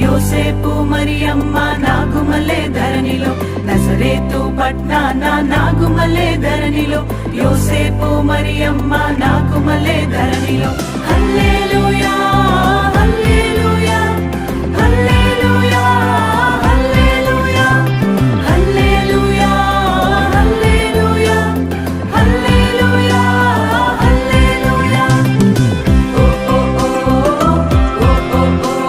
యోసేపు మరియమ్మ నాగుమలే ధరణిలో, నజరేతు పట్నాన నాగుమలే ధరణిలో, యోసేపు మరియమ్మ నాగుమలే ధరణిలో. హల్లెలూయా హల్లెలూయా హల్లెలూయా హల్లెలూయా హల్లెలూయా హల్లెలూయా హల్లెలూయా హల్లెలూయా. ఓ ఓ ఓ ఓ ఓ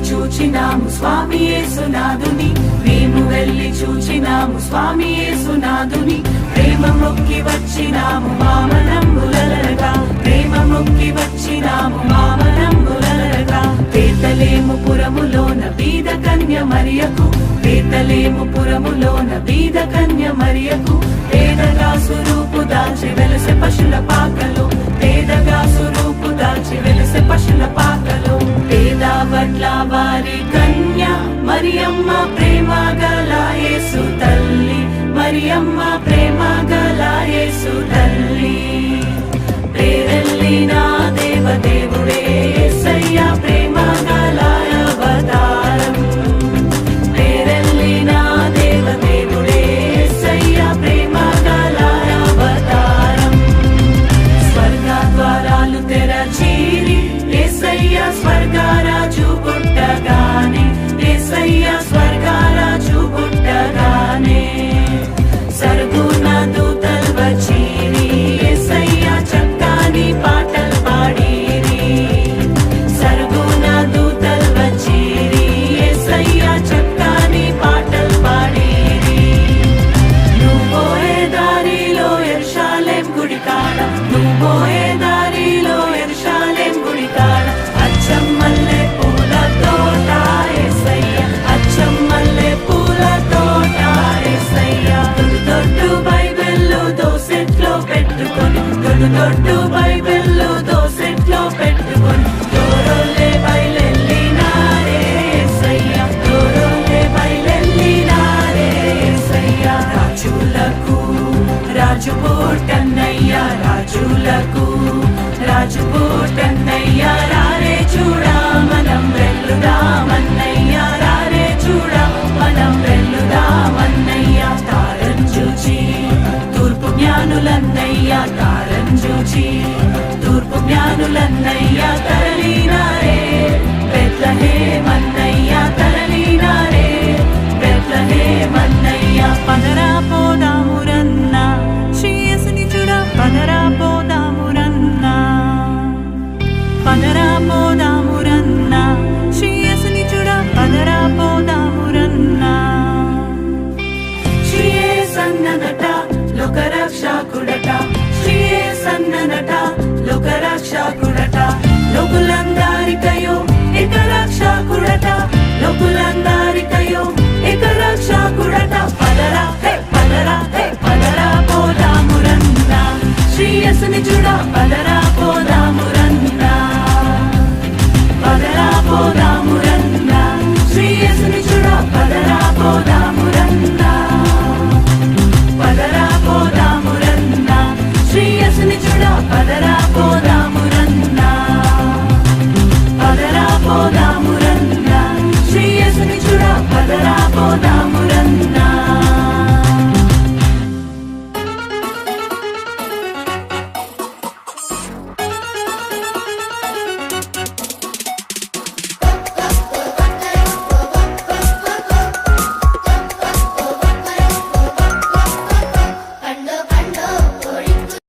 చూచినాము స్వామి యేసునాథుని, మేము వెళ్ళి చూచినాము స్వామి యేసునాథుని. ప్రేమ మొక్కి వచ్చినాము మామనంబులరగా, ప్రేమ మొక్కి వచ్చినాము మామనంబులరగా. బేతలేము పురములోన బీద కన్య మరియకు, బేతలేము పురములోన బీద కన్య మరియకు. పేదగా స్వరూపు దాల్చి వెలసె పశుల పాకలో, పేదగా స్వరూపు దాల్చి వెలసె పశుల పాకలో. పేదవడ్ల వారి కన్య మరియమ్మ ప్రేమ గల యేసు తల్లి, మరియమ్మ ప్రేమ గల యేసు తల్లి. ప్రేరెల్లిన దేవదేవుడే యేసయ్య ప్రేమ గల అవతారం. ప్రేరెల్లిన దేవదేవుడే యేసయ్య ప్రేమ గల అవతారం. స్వర్గ ద్వారాలు తెరచిరి యేసయ్య స్వర్గరాజు పుట్టగానే, యేసయ్య స్వర్గరాజు పుట్టగానే. సరుగున దూతలు వచ్చిరి యేసయ్య చక్కని పాటలు పాడిరి. సరుగున దూతలు వచ్చిరి యేసయ్య చక్కని పాటలు పాడిరి. నువ్వు పోయే దారిలో యెరూషలేం గుడి కాడ, నువ్వు పోయే దారిలో యెరూషలేం గుడి కాడ అచ్చం మల్లె పూల తోట యేసయ్య, అచ్చం మల్లె పూల తోట యేసయ్య. దొడ్డు బైబిళ్ళు దోసెట్లో పెట్టుకొని, దొడ్డు బైబిళ్ళు దోసెట్లో పెట్టుకొని, దూరోలే బయలెల్లినారే యేసయ్య, దూరోలే బయలెల్లినారే యేసయ్య. రాజులకు రాజు పుట్టన్నయ్య, రాజులకు రాజు పుట్టన్నయ్య.